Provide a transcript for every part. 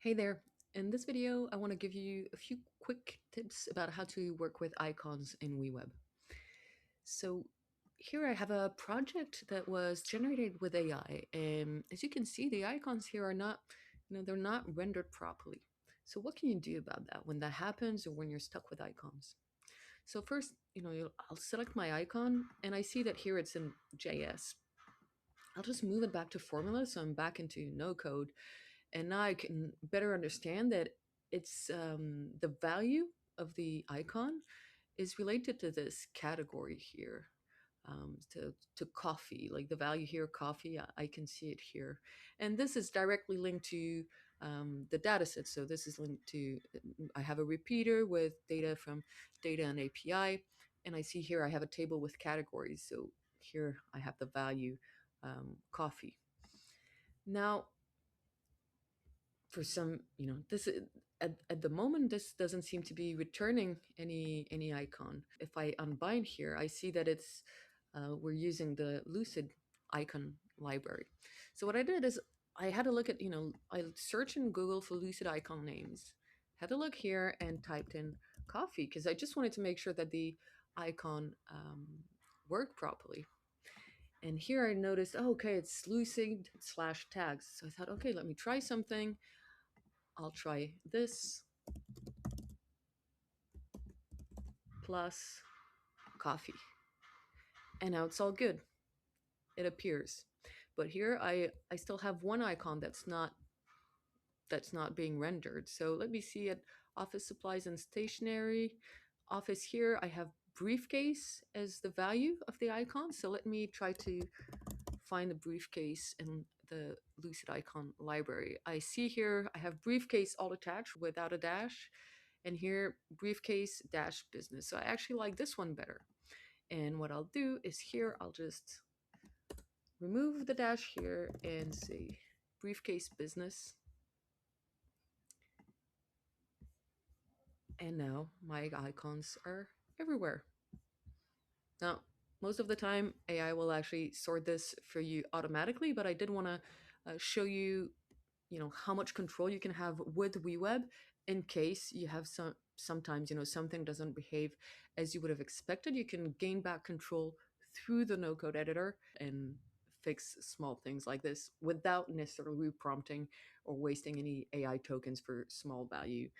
Hey there. In this video, I want to give you a few quick tips about how to work with icons in WeWeb. So here I have a project that was generated with AI, and as you can see, the icons here are not, they're not rendered properly. So what can you do about that when that happens or when you're stuck with icons? So first, I'll select my icon and I see that here it's in JS. I'll just move it back to formula, so I'm back into no code, and now I can better understand that it's the value of the icon is related to this category here, to coffee. Like the value here, coffee, I can see it here, and this is directly linked to the data set. So this is linked to, I have a repeater with data from data and API, and I see here I have a table with categories. So here I have the value coffee. Now for some, this at the moment this doesn't seem to be returning any icon. If I unbind here, I see that it's we're using the Lucide icon library. So what I did is I had a look at, I searched in Google for Lucide icon names, had a look here and typed in coffee because I just wanted to make sure that the icon worked properly. And here I noticed, oh, okay, it's Lucide slash tags. So I thought, okay, let me try something. I'll try this plus coffee. And now it's all good. It appears. But here I still have one icon that's not being rendered. So let me see at office supplies and stationery. Office here, I have briefcase as the value of the icon. So let me try to find the briefcase in the Lucid icon library. I see here I have briefcase all attached without a dash, and here briefcase dash business. So I actually like this one better. And what I'll do is here I'll just remove the dash here and say briefcase business. And now my icons are everywhere. Now, most of the time, AI will actually sort this for you automatically, but I did want to show you, how much control you can have with WeWeb in case you have sometimes, something doesn't behave as you would have expected. You can gain back control through the no-code editor and fix small things like this without necessarily reprompting or wasting any AI tokens for small value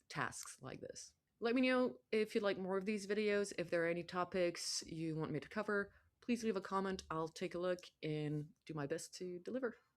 tasks like this. Let me know if you'd like more of these videos. If there are any topics you want me to cover, please leave a comment. I'll take a look and do my best to deliver.